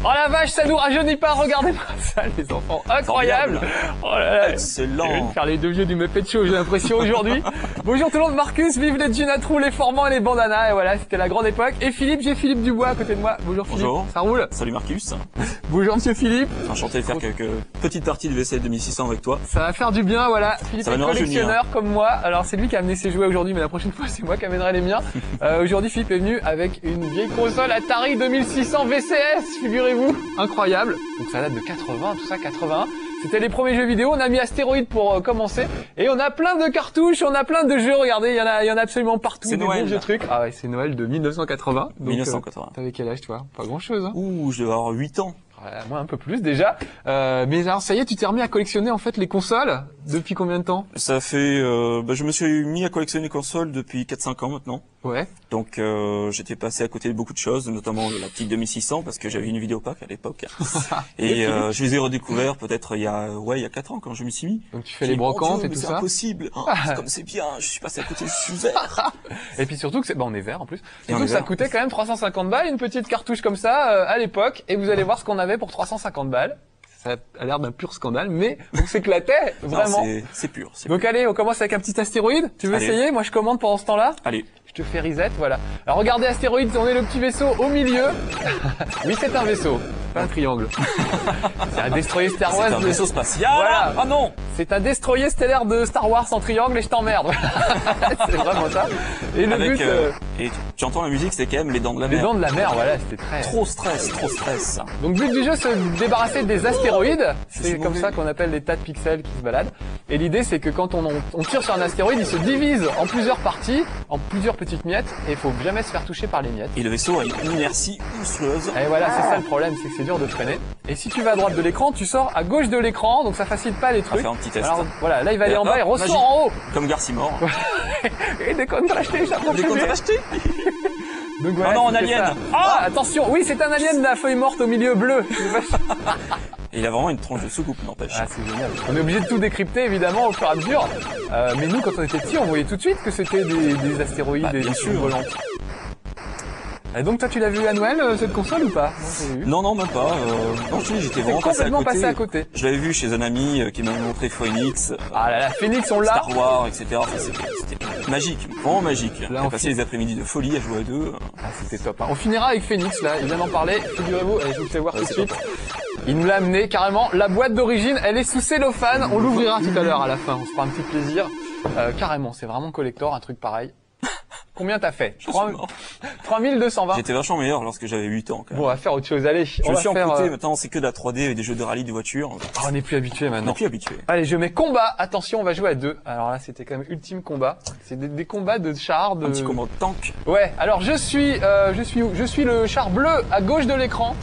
Oh la vache, ça nous rajeunit pas, regardez-moi ça les enfants, incroyable. Oh là là, excellent. Je vais faire les deux vieux du Muppet Show, j'ai l'impression aujourd'hui. Bonjour tout le monde, Marcus, vive les jeans à trous, les formants et les bandanas, et voilà, c'était la grande époque. Et Philippe, j'ai Philippe Dubois à côté de moi. Bonjour Philippe, bonjour. Ça roule? Salut Marcus. Bonjour monsieur Philippe. Enchanté de faire quelques petites parties de VCL 2600 avec toi. Ça va faire du bien, voilà. Philippe est collectionneur comme moi, alors c'est lui qui a amené ses jouets aujourd'hui, mais la prochaine fois c'est moi qui amènerai les miens. Aujourd'hui Philippe est venu avec une vieille console Atari 2600 VCS, figurez-vous. Incroyable. Donc ça date de 80, tout ça, 81. C'était les premiers jeux vidéo. On a mis Astéroïde pour commencer. Et on a plein de cartouches, on a plein de jeux. Regardez, il y en a absolument partout. C'est Noël. Des trucs. Ah ouais, c'est Noël de 1980. Donc, 1980. T'avais quel âge toi? Pas grand chose, hein. Ouh, je devais avoir 8 ans. Moi un peu plus déjà. Mais alors ça y est, tu t'es remis à collectionner en fait les consoles depuis combien de temps? Ça fait, je me suis mis à collectionner les consoles depuis 4-5 ans maintenant. Ouais. Donc j'étais passé à côté de beaucoup de choses, notamment la petite 2600 parce que j'avais une vidéopack à l'époque. Et je les ai redécouverts peut-être il y a 4 ans quand je m'y suis mis. Donc tu fais les brocantes et tout ça. C'est impossible. Oh, comme c'est bien, je suis passé à côté, je suis vert. Et puis surtout que c'est, on est vert en plus. Surtout que ça coûtait quand même 350 balles une petite cartouche comme ça à l'époque. Et vous allez voir ce qu'on avait pour 350 balles. Ça a l'air d'un pur scandale, mais on s'éclatait vraiment. C'est pur. Donc allez, on commence avec un petit astéroïde. Tu veux essayer? Moi je commande pendant ce temps-là. Allez. Je te fais reset, voilà. Alors regardez astéroïde, on est le petit vaisseau au milieu. Oui, c'est un vaisseau, pas un triangle. C'est un destroyer Star Wars. C'est un vaisseau spatial. Voilà. Ah non. C'est un destroyer stellaire de Star Wars en triangle et je t'emmerde. C'est vraiment ça. Et le but. Et tu entends la musique, c'est quand même les dents de la mer. Les dents de la mer, voilà, c'était très. Trop stress. Donc but du jeu, c'est de débarrasser des astéroïdes. C'est comme ça qu'on appelle les tas de pixels qui se baladent. Et l'idée, c'est que quand on tire sur un astéroïde, il se divise en plusieurs parties, en plusieurs petites miettes, et il faut jamais se faire toucher par les miettes. Et le vaisseau a une inertie monstrueuse. Et voilà, c'est ça le problème, c'est que c'est dur de freiner. Et si tu vas à droite de l'écran, tu sors à gauche de l'écran, donc ça facilite pas les trucs. On va faire un petit test. Alors voilà, là il va aller en bas et ressort en haut. Comme Garcimore. Et des contrastés, ça prend des contrastés. Donc voilà, oh non, un alien. Attention, oui, c'est un alien de la feuille morte au milieu bleu. Et il a vraiment une tranche de soucoupe, n'empêche. Ah, c'est génial. On est obligé de tout décrypter, évidemment, au fur et à mesure. Mais nous, quand on était petits, on voyait tout de suite que c'était des astéroïdes et des choses volantes. Et donc toi tu l'as vu à Noël cette console ou pas? Non, même pas. Non, j'étais vraiment passé à côté. Je l'avais vu chez un ami qui m'avait montré Phoenix. Ah là là, Phoenix on l'a. Star Wars, etc. Enfin, c'était magique, vraiment magique. On a passé les après-midi de folie à jouer à deux. Ah c'était top. Hein. On finira avec Phoenix là, il vient d'en parler. Figurez-vous, je vous le fais voir tout de suite. Il nous l'a amené carrément. La boîte d'origine, elle est sous cellophane. On l'ouvrira tout à l'heure à la fin. On se fera un petit plaisir. Carrément, c'est vraiment collector, un truc pareil. Combien t'as fait? 3220. J'étais vachement meilleur lorsque j'avais 8 ans. Quand même. Bon, on va faire autre chose. Allez, je me suis amputé. Maintenant, c'est que de la 3D et des jeux de rallye de voitures. Oh, on n'est plus habitué maintenant. On n'est plus habitué. Allez, je mets combat. Attention, on va jouer à deux. Alors là, c'était quand même ultime combat. C'est des combats de chars. Un petit combat de tank. Ouais. Alors je suis où? Je suis le char bleu à gauche de l'écran.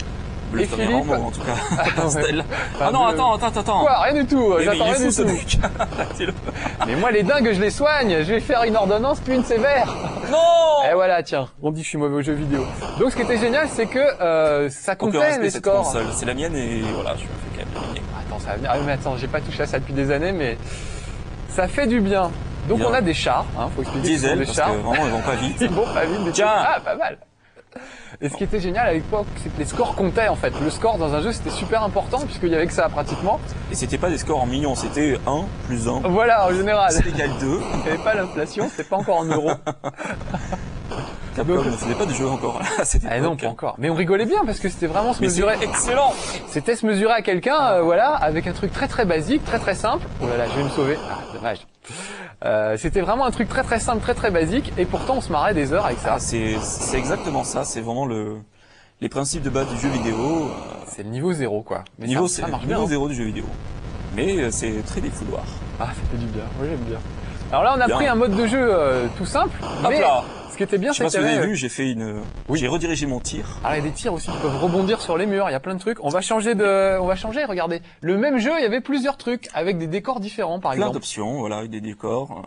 Bleu, et Philippe, mot, en tout cas. Ouais. Ah non, attends. Quoi? Rien du tout. J'attends rien du tout. Mais moi, les dingues, je les soigne. Je vais faire une ordonnance, puis une sévère. Non! Et voilà, tiens. On dit que je suis mauvais aux jeux vidéo. Donc, ce qui était génial, c'est que ça comptait les scores. C'est la mienne et voilà, je me fais quand même gagner. Attends, ça va venir. Ah, mais attends, j'ai pas touché à ça depuis des années, mais ça fait du bien. Donc, on a des chars. Faut expliquer. Diesel, parce que vraiment, ils vont pas vite. Ils vont pas vite. Mais tiens. Ah, pas mal. Et ce qui était génial à l'époque, c'est que les scores comptaient en fait. Le score dans un jeu, c'était super important puisqu'il y avait que ça pratiquement. Et c'était pas des scores en millions, c'était 1 plus 1. Voilà, en général. C'est égal 2. Il n'y avait pas l'inflation, c'était pas encore en euros. Capcom ne faisait pas de jeu encore. Ah non, pas encore. Mais on rigolait bien parce que c'était vraiment se mesurer. Excellent. C'était se mesurer à quelqu'un, voilà, avec un truc très basique, très simple. Oh là là, je vais me sauver. Ah, dommage. C'était vraiment un truc très simple, très basique, et pourtant on se marrait des heures avec ça. Ah, c'est exactement ça. C'est vraiment les principes de base du jeu vidéo. C'est le niveau 0 quoi. Mais niveau ça marche niveau bien. 0 du jeu vidéo. Mais c'est très défouloir. Ah, ça fait du bien. Moi j'aime bien. Alors là, on a pris un mode de jeu tout simple. Hop là. Ce qui était bien, c'est que vous avez vu, j'ai redirigé mon tir. Alors il y a des tirs aussi qui peuvent rebondir sur les murs, il y a plein de trucs. On va changer, regardez. Le même jeu, il y avait plusieurs trucs avec des décors différents par exemple. Plein d'options, voilà, avec des décors,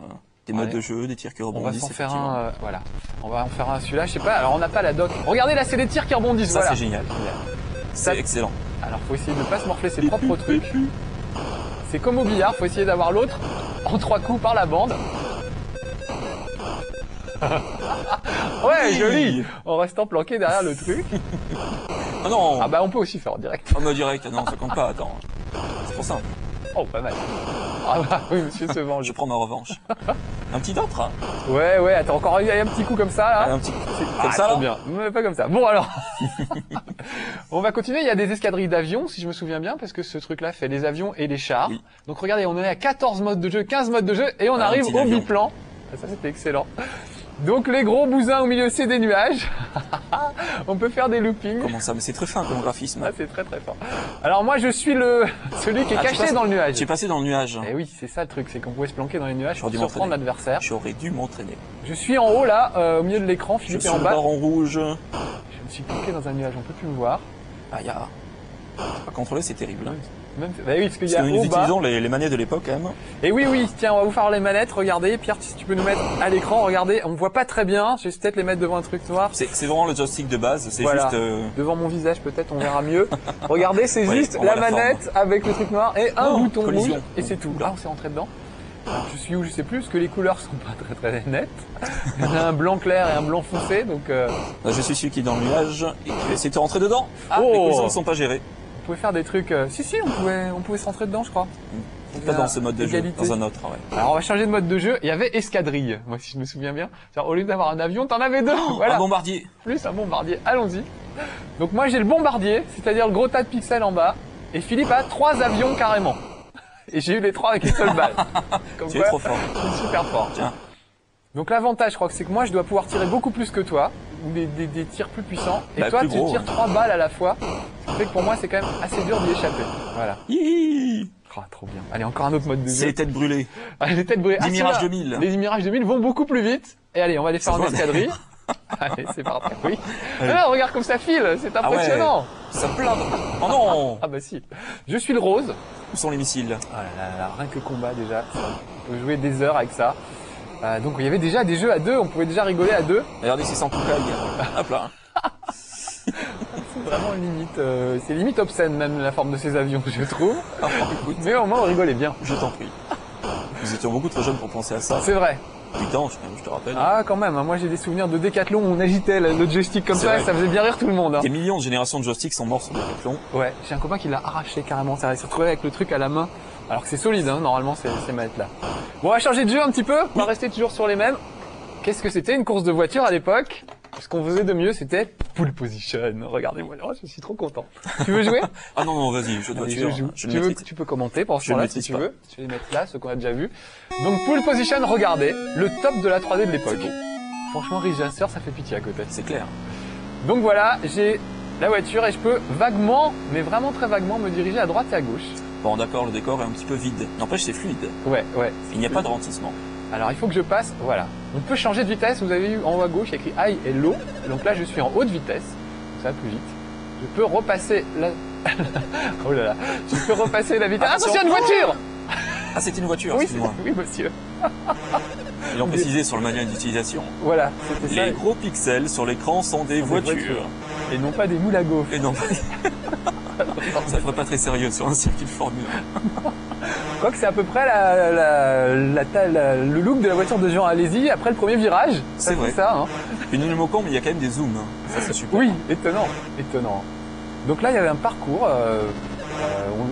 des modes de jeu, des tirs qui rebondissent. On va s'en faire un, voilà. On va en faire un celui-là, je sais pas. Alors on n'a pas la doc. Regardez là, c'est des tirs qui rebondissent. Ça voilà. c'est génial. C'est excellent. Alors faut essayer de ne pas se morfler ses propres trucs. C'est comme au billard, faut essayer d'avoir l'autre en 3 coups par la bande. Ouais, joli. En restant planqué derrière le truc. Ah non. Ah bah on peut aussi faire en direct. En mode direct, non, ça compte pas, attends. C'est pour ça. Oh, pas mal. Ah bah oui, monsieur se venge. Je prends ma revanche. Un petit autre, hein. Ouais, attends, encore un petit coup comme ça, là. Un petit comme ça, trop là. bien. Mais pas comme ça. Bon, alors. On va continuer. Il y a des escadrilles d'avions, si je me souviens bien, parce que ce truc-là fait les avions et les chars. Oui. Donc regardez, on est à 14 modes de jeu, 15 modes de jeu, et on Ah, arrive un petit au avion. biplan. Ah, ça, c'était excellent. Donc les gros bousins au milieu, c'est des nuages. On peut faire des loopings. Comment ça? Mais c'est très fin comme graphisme. Ah, c'est très très fort. Alors moi, je suis celui qui est caché dans le nuage. J'ai passé dans le nuage. Eh oui, c'est ça le truc, c'est qu'on pouvait se planquer dans les nuages pour J'aurais dû surprendre m'entraîner. l'adversaire. J'aurais dû m'entraîner. Je suis en haut là, au milieu de l'écran, Je Philippe suis est en le bas. baron rouge. Je me suis planqué dans un nuage, on peut plus me voir. Ah, il y a... C'est pas contrôlé, c'est terrible. Hein. Même... Bah oui, parce qu'il y Parce a que nous au bas. utilisons les manettes de l'époque, quand même. Et oui, tiens, on va vous faire les manettes, regardez. Pierre, si tu peux nous mettre à l'écran, regardez, on me voit pas très bien, je vais peut-être les mettre devant un truc noir. C'est vraiment le joystick de base, c'est Voilà. juste... Devant mon visage peut-être, on verra mieux. Regardez, c'est Ouais, juste on la voit la manette avec le truc noir et un Oh, bouton collision. rouge, et c'est tout. Là, on s'est rentré dedans. Alors, je suis où, je sais plus, parce que les couleurs sont pas très nettes. Il y en a un blanc clair et un blanc foncé, donc... Là, je suis celui qui est dans le nuage et qui va essayer de rentrer dedans. Ah, Oh. les collisions ne sont pas gérées. On pouvait faire des trucs... Si, on pouvait se rentrer dedans, je crois. Pas dans ce mode de jeu, Égalité. dans un autre, ouais. Alors on va changer de mode de jeu. Il y avait escadrille, moi si je me souviens bien. C'est-à-dire, au lieu d'avoir un avion, t'en avais deux. Voilà. Un bombardier. Plus un bombardier. Allons-y. Donc moi j'ai le bombardier, c'est-à-dire le gros tas de pixels en bas. Et Philippe a 3 avions carrément. Et j'ai eu les 3 avec une seule balle. Comme Tu es quoi, trop fort. je suis super fort. Tiens. Donc l'avantage, je crois que c'est que moi je dois pouvoir tirer beaucoup plus que toi, ou des tirs plus puissants. Et Bah, toi plus tu gros, tires 3 balles à la fois. Ce qui fait que pour moi c'est quand même assez dur d'y échapper. Voilà. Hihi. Oh, trop bien. Allez, encore un autre mode de C'est jeu. les têtes brûlées. Allez, les têtes brûlées. Les Mirage ceux-là, 2000. Les Mirage 2000 vont beaucoup plus vite. Et allez, on va les faire Ça en se voit. escadrille. Allez, c'est parti. Oui. Allez. Ah, regarde comme ça file, c'est Ah ouais. impressionnant. Ça plane. Oh non. Ah bah si. Je suis le rose. Où sont les missiles? Ah là là, rien que combat déjà. On peut jouer des heures avec ça. Donc il y avait déjà des jeux à deux, on pouvait déjà rigoler à deux. Regardez, c'est sans coucaille. Hop là. C'est vraiment limite, c'est limite obscène même la forme de ces avions, je trouve. Oh, écoute, Mais au moins on rigolait bien. je t'en prie. Nous étions beaucoup trop jeunes pour penser à ça. C'est vrai. 8 ans, je te rappelle. Ah quand même, hein, moi j'ai des souvenirs de Décathlon où on agitait le joystick comme C'est ça vrai. et ça faisait bien rire tout le monde. Hein. Des millions de générations de joysticks sont morts sur Decathlon. Ouais, j'ai un copain qui l'a arraché carrément, ça s'est retrouvé avec le truc à la main. Alors que c'est solide, hein, normalement ces manettes là. Bon, on va changer de jeu un petit peu, on va rester toujours sur les mêmes. Qu'est-ce que c'était une course de voiture à l'époque? Ce qu'on faisait de mieux, c'était pole position. Regardez-moi là, je suis trop content. Tu veux jouer? Ah non, non, vas-y, je dois Allez, te dire. je joue. Je Tu le veux, maîtrise. tu peux commenter pendant ce Je le temps-là si maîtrise tu pas. veux. Je vais les mettre là, ceux qu'on a déjà vus. Donc pole position, regardez, le top de la 3D de l'époque. C'est beau. Franchement, Ridge Racer, ça fait pitié à côté. C'est clair. Donc voilà, j'ai la voiture et je peux vaguement, mais vraiment très vaguement, me diriger à droite et à gauche. Bon, d'accord, le décor est un petit peu vide. N'empêche, c'est fluide. Ouais. Il n'y a pas de ralentissement. Alors il faut que je passe, voilà. On peut changer de vitesse, vous avez vu en haut à gauche, il y a écrit high et low. Donc là je suis en haute vitesse, donc ça va plus vite. Je peux repasser la... oh là là, je peux repasser la vitesse. Attention. Attention, une voiture. Ah, c'était une voiture, Oui, excuse-moi. oui monsieur. Ils l'ont précisé sur le manuel d'utilisation. Voilà, c'était ça. Les gros pixels sur l'écran sont des voitures. Et non pas des moules à gaufres. Et non, ça ferait pas très sérieux sur un circuit de Formule 1. Je crois que c'est à peu près le look de la voiture de Jean Alési après le premier virage. C'est vrai. Ça, hein. Une Pneumocan, mais il y a quand même des zooms. Ça, c'est super. Oui, étonnant. Donc là, il y avait un parcours.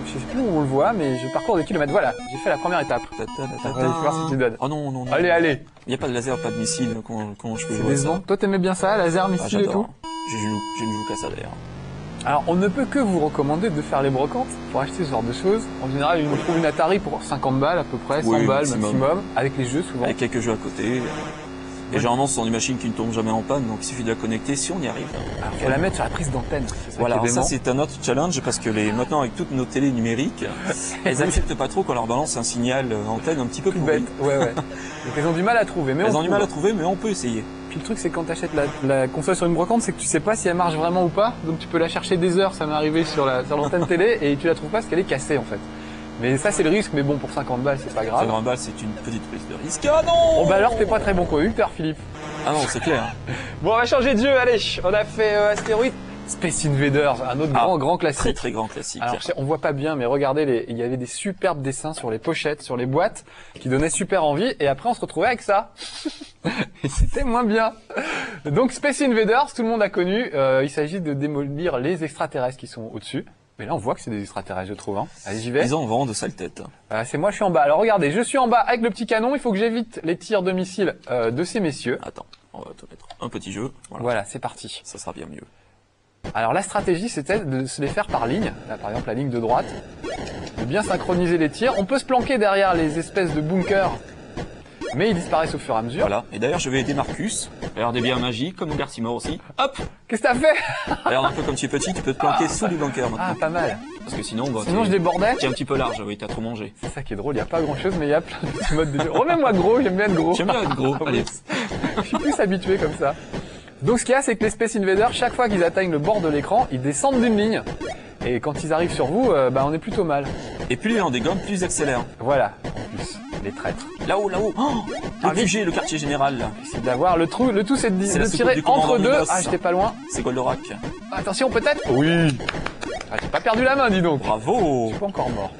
Je sais plus où on le voit, mais je parcours des kilomètres. Voilà, j'ai fait la première étape. On va voir si tu donnes. Oh non, non, non. Allez. Il n'y a pas de laser, pas de missile. Comment je peux C'est jouer à ça? décevant. Toi, t'aimais bien ça, laser, Ah, missile et tout? j'adore. Je ne joue qu'à ça d'ailleurs. Alors, on ne peut que vous recommander de faire les brocantes pour acheter ce genre de choses. En général, on trouve une Atari pour 50 balles à peu près, 100 Oui, balles maximum. maximum, avec les jeux souvent. Avec quelques jeux à côté. Et généralement, ce sont des machines qui ne tombent jamais en panne, donc il suffit de la connecter si on y arrive. Alors, faut la mettre sur la prise d'antenne. C'est ça Voilà, qui est ça dément. c'est un autre challenge parce que maintenant avec toutes nos télés numériques, elles acceptent pas trop qu'on leur balance un signal antenne un petit peu Plus pourri. bête. Ouais. Donc, elles ont du mal à trouver, mais Elles on ont du mal à trouve. trouver, mais on peut essayer. Puis le truc, c'est quand tu achètes la console sur une brocante, c'est que tu sais pas si elle marche vraiment ou pas. Donc tu peux la chercher des heures, ça m'est arrivé sur l'antenne télé, et tu la trouves pas parce qu'elle est cassée en fait. Mais ça, c'est le risque, mais bon, pour 50 balles, c'est pas grave. 50 balles, c'est une petite prise de risque. Ah non! Bon, bah alors, t'es pas très bon conducteur, Philippe. Ah non, c'est clair. Bon, on va changer de jeu, allez. On a fait Astéroïde Space Invaders, un autre grand classique. Très très grand classique. Alors on voit pas bien, mais regardez, il y avait des superbes dessins sur les pochettes, sur les boîtes, qui donnaient super envie, et après on se retrouvait avec ça. Et c'était moins bien. Donc Space Invaders, tout le monde a connu, il s'agit de démolir les extraterrestres qui sont au-dessus. Mais là on voit que c'est des extraterrestres, je trouve. Hein. Allez, j'y vais. Ils en vendent de sales têtes. C'est moi, je suis en bas. Alors regardez, je suis en bas avec le petit canon, il faut que j'évite les tirs de missiles de ces messieurs. Attends, on va te mettre un petit jeu. Voilà, c'est parti. Ça sera bien mieux. Alors la stratégie, c'était de se les faire par ligne. Là, par exemple, la ligne de droite. De bien synchroniser les tirs. On peut se planquer derrière les espèces de bunkers, mais ils disparaissent au fur et à mesure. Voilà. Et d'ailleurs, je vais aider Marcus. Regardez bien magie, comme Gartimore aussi. Hop! Qu'est-ce que t'as fait? Alors, un peu comme tu es petit, tu peux te planquer sous les bunkers maintenant. Ah, pas mal. Parce que sinon, bah, je débordais. Tu es un petit peu large, oui, t'as trop mangé. C'est ça qui est drôle, il n'y a pas grand chose, mais il y a plein de petits modes de jeu. Remets-moi gros, j'aime bien être gros. J'aime bien être gros, allez. Je suis plus habitué comme ça. Donc ce qu'il y a, c'est que les Space Invaders, chaque fois qu'ils atteignent le bord de l'écran, ils descendent d'une ligne. Et quand ils arrivent sur vous, on est plutôt mal. Et plus ils en dégomment, plus ils accélèrent. Voilà, en plus, les traîtres. Là-haut, là-haut. Oh, le QG, le quartier général, là. C'est d'avoir le tout, c'est de tirer entre deux. Ah, j'étais pas loin. C'est Goldorak. Attention, peut-être. Oui. Ah, j'ai pas perdu la main, dis donc. Bravo. Je suis pas encore mort.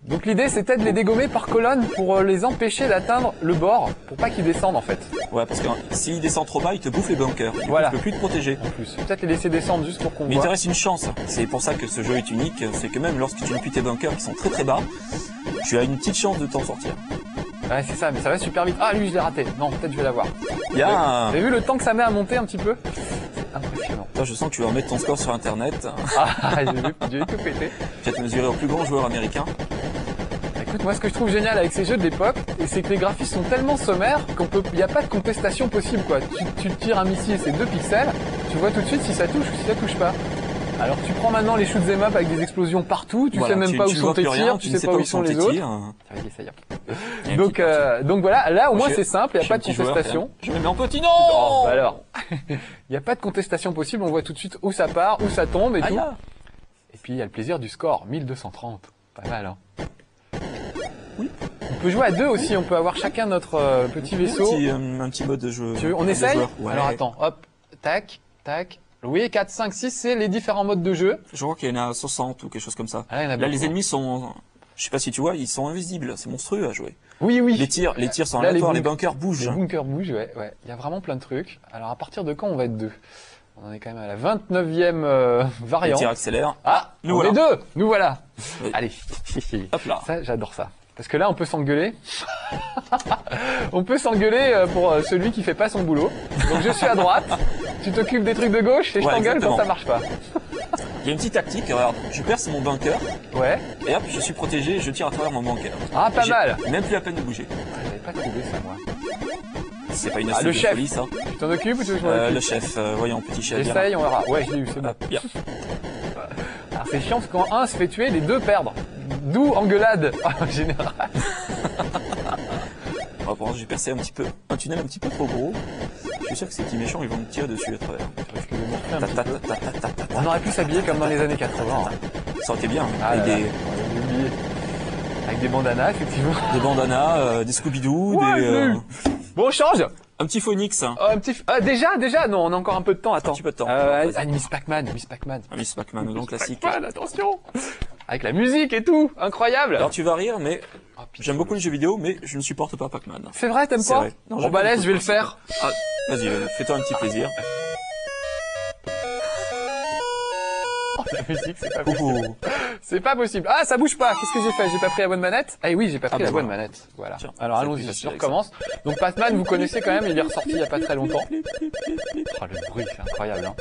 Donc l'idée, c'était de les dégommer par colonne pour les empêcher d'atteindre le bord, pour pas qu'ils descendent en fait. Ouais, parce que s'ils descendent trop bas, ils te bouffent les bunkers. Voilà. Tu peux plus te protéger. En plus, peut-être les laisser descendre juste pour qu'on voit. Mais il te reste une chance. C'est pour ça que ce jeu est unique. C'est que même lorsque tu n'appuies tes bunkers qui sont très très bas, tu as une petite chance de t'en sortir. Ouais, c'est ça, mais ça va super vite. Ah, lui, je l'ai raté. Non, peut-être je vais l'avoir. Il y a Vous avez vu le temps que ça met à monter un petit peu? C'est impressionnant. Toi, je sens que tu vas remettre ton score sur Internet. Ah, j'ai tout pété. Tu vas te mesurer au plus grand joueur américain. Écoute, moi, ce que je trouve génial avec ces jeux de l'époque, c'est que les graphismes sont tellement sommaires il n'y a pas de contestation possible, quoi. Tu tires un missile, c'est 2 pixels, tu vois tout de suite si ça touche ou si ça touche pas. Alors tu prends maintenant les shoot 'em up avec des explosions partout, tu sais même pas où sont tes tirs, tu sais pas où sont les autres. Ça y est. Donc voilà, là au moins c'est simple, il n'y a pas de contestation. Je me mets en petit, non! Oh, bah alors, il n'y a pas de contestation possible, on voit tout de suite où ça part, où ça tombe et tout. Et puis il y a le plaisir du score, 1230, pas mal hein. Oui. On peut jouer à deux aussi, on peut avoir chacun notre petit vaisseau. Un petit mode de jeu. On essaye? Ouais. Alors attends, hop, tac, tac. Oui, 4, 5, 6, c'est les différents modes de jeu. Je crois qu'il y en a 60 ou quelque chose comme ça. Ah, là, les ennemis sont, je sais pas si tu vois, ils sont invisibles. C'est monstrueux à jouer. Oui, oui. Les tirs sont aléatoires, les bunkers bougent. Les bunkers bougent, ouais. Il y a vraiment plein de trucs. Alors, à partir de quand on va être deux? On en est quand même à la 29e variante. Les tirs accélèrent. Ah, nous voilà. Deux. Nous voilà. Oui. Allez. Hop là. Ça, j'adore ça. Parce que là, on peut s'engueuler. On peut s'engueuler pour celui qui fait pas son boulot. Donc, je suis à droite. Tu t'occupes des trucs de gauche et je t'engueule quand ça marche pas. Il y a une petite tactique. Regarde, je perce mon bunker. Ouais. Et hop, je suis protégé et je tire à travers mon bunker. Ah, pas mal. Même plus la peine de bouger. J'avais pas trouvé ça, moi. C'est pas une astuce le chef. de folie, ça. Tu t'en occupes ou tu veux que je m'en occupe? Le chef, voyons, petit chef. J'essaye, on verra. Ouais, je l'ai eu, c'est bon. Bien. Alors, c'est chiant parce que quand un se fait tuer, les deux perdent. D'où engueulade en général. Bon, j'ai percé un tunnel un petit peu trop gros. Je suis sûr que ces petits méchants, ils vont me tirer dessus à travers. On aurait pu s'habiller comme dans les années 80. Hein. Ça aurait été bien. Avec des bandanas, effectivement. Des bandanas, des Scooby-Doo, Bon, on change. Un petit Phoenix. Déjà, non, on a encore un peu de temps. Attends. Un petit peu de temps. Miss Pac-Man. Miss Pac-Man, le grand classique. Pac-Man, attention. Avec la musique et tout, incroyable. Alors tu vas rire, mais j'aime beaucoup les jeux vidéo, mais je ne supporte pas Pac-Man. C'est vrai, t'aimes pas? Non, bon bah laisse, je vais le faire. Ah, vas-y, fais-toi un petit plaisir. Oh, la musique, c'est pas possible. C'est pas possible. Ah, ça bouge pas. Qu'est-ce que j'ai fait? J'ai pas pris la bonne manette? Ah oui, j'ai pas pris la bonne manette. Voilà. Tiens, alors allons-y, je recommence. Donc Pac-Man, vous connaissez quand même, il est ressorti il y a pas très longtemps. Oh, le bruit, c'est incroyable, hein.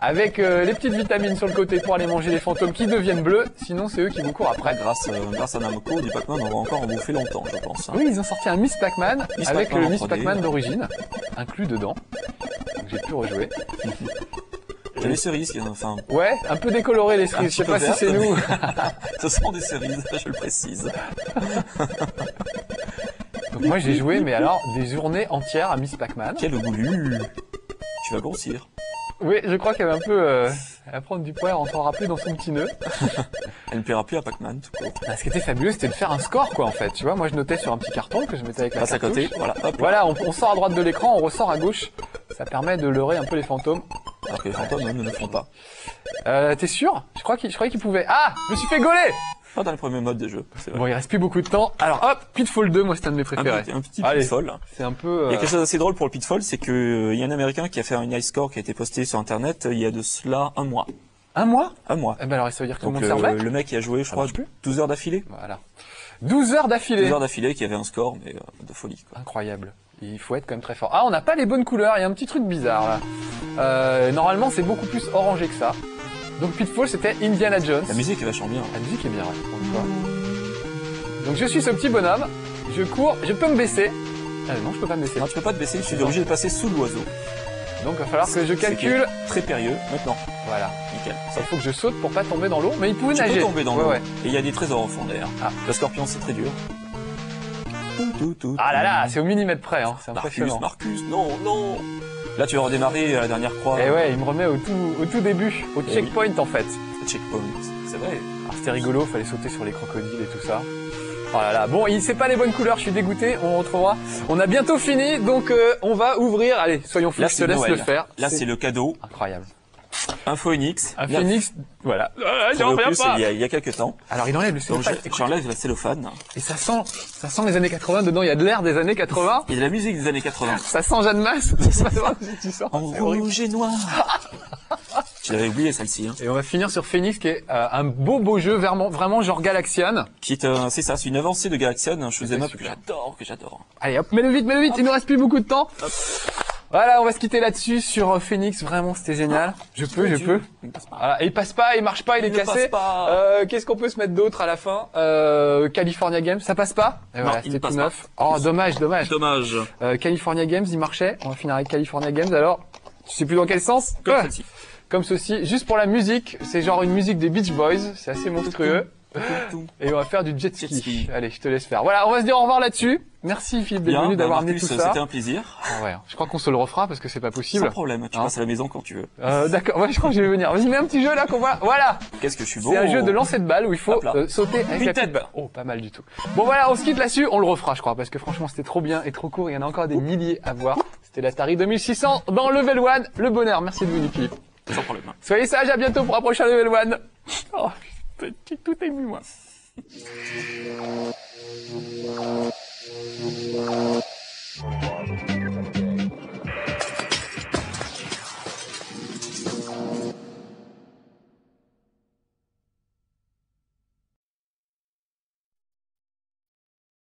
Avec les petites vitamines sur le côté pour aller manger les fantômes qui deviennent bleus, sinon c'est eux qui vous courent après. Grâce à Namco, du Pac-Man, on va encore en bouffer longtemps, je pense. Hein. Oui, ils ont sorti un Miss Pac-Man avec le Miss Pac-Man d'origine, inclus dedans. Donc j'ai pu rejouer. Il y a les cerises, enfin... Ouais, un peu décoloré les cerises, je sais pas si c'est nous. Ce sont des cerises, je le précise. Donc moi j'ai joué, mais alors, des journées entières à Miss Pac-Man. Quel goulu! Tu vas grossir. Oui, je crois qu'elle va un peu elle va prendre du poids, elle rentrera plus dans son petit nœud. Elle ne plaira plus à Pac-Man, tout court. Ce qui était fabuleux, c'était de faire un score, quoi, en fait. Tu vois, moi je notais sur un petit carton que je mettais avec la cartouche. à côté, voilà. Hop. Voilà, on sort à droite de l'écran, on ressort à gauche. Ça permet de leurrer un peu les fantômes. Alors que les fantômes, eux, ne le font pas. T'es sûr? Je croyais qu'il pouvait. Ah! Je me suis fait gauler! Pas dans les premiers modes de jeu, c'est vrai. Bon, il reste plus beaucoup de temps. Alors hop, Pitfall 2, moi c'est un de mes préférés. Un petit Allez. Pitfall. C'est un peu... Il y a quelque chose d'assez drôle pour le Pitfall, c'est que il y a un Américain qui a fait un high score qui a été posté sur Internet il y a de cela un mois. Un mois? Un mois. Eh ben alors ça veut dire que tout le Donc monde servait? le mec qui a joué, je crois, marche plus 12 heures d'affilée. Voilà. 12 heures d'affilée. 12 heures d'affilée qui avait un score, mais de folie, quoi. Incroyable. Il faut être quand même très fort. Ah, on n'a pas les bonnes couleurs, il y a un petit truc bizarre là. Normalement c'est beaucoup plus orangé que ça. Donc Pitfall c'était Indiana Jones. La musique est vachement bien. La musique est bien, ouais, pour une fois. Donc je suis ce petit bonhomme, je cours, je peux me baisser. Non, je peux pas me baisser. Non, tu peux pas te baisser, je suis obligé de passer sous l'oiseau. Donc il va falloir que je calcule. Très périlleux, maintenant. Voilà. Nickel. Il faut que je saute pour pas tomber dans l'eau, mais il pouvait Tu nager. peux tomber dans l'eau. Ouais. Et il y a des trésors au fond d'ailleurs. Ah. Le scorpion, c'est très dur. Ah là là, c'est au millimètre près, hein. C'est impressionnant. Marcus, non, non. Là, tu vas redémarrer à la dernière croix. Et ouais, il me remet au tout début, au checkpoint en fait. Checkpoint, c'est vrai. Alors c'était rigolo, fallait sauter sur les crocodiles et tout ça. Oh là là, bon, c'est pas les bonnes couleurs, je suis dégoûté, on retrouvera. On a bientôt fini, donc on va ouvrir. Allez, soyons fous, je te laisse le faire. Là, c'est le cadeau. Incroyable. Un phoenix. Un phoenix, voilà. J'en reviens pas. Il y a quelques temps. Alors il enlève le cellophane. J'enlève la cellophane. Et ça sent les années 80, dedans il y a de l'air des années 80. Il y a de la musique des années 80. Ça sent Jeanne Masse. Tu sens. En rouge et noir. Je l'avais oublié celle-ci. Hein. Et on va finir sur Phoenix qui est un beau jeu, vraiment genre Galaxian. Qui est, c'est ça, c'est une avancée de Galaxian, un shoot'em up que j'adore. Allez hop, mets-le vite, il nous reste plus beaucoup de temps. Hop. Voilà, on va se quitter là-dessus sur Phoenix, vraiment c'était génial. Je peux. Voilà, et il passe pas, il marche pas, il est cassé. Qu'est-ce qu'on peut se mettre d'autre à la fin? California Games, ça passe pas? Et non, voilà, c'était tout neuf. Oh, dommage. California Games, il marchait. On va finir avec California Games. Alors, tu sais plus dans quel sens? Comme celle-ci. Comme ceci, juste pour la musique, c'est genre une musique des Beach Boys, c'est assez monstrueux. Et on va faire du jet ski. Allez, je te laisse faire. Voilà, on va se dire au revoir là-dessus. Merci Philippe Benvenu d'avoir amené tout ça. C'était un plaisir. Ah ouais, je crois qu'on se le refera parce que c'est pas possible. Sans problème, tu passes à la maison quand tu veux. D'accord, ouais, je crois que je vais venir. Vas-y, mets un petit jeu là qu'on voit. Voilà. Qu'est-ce que je suis beau. C'est un jeu de lancer de balle où il faut sauter avec la petite balle. Oh, pas mal du tout. Bon voilà, on se quitte là-dessus, on le refera je crois parce que franchement c'était trop bien et trop court, il y en a encore des milliers à voir. C'était l'Atari 2600 dans Level 1, le bonheur. Merci de venir Philippe. Sans problème. Soyez sages, à bientôt pour un prochain Level 1. Oh, tout ému moi.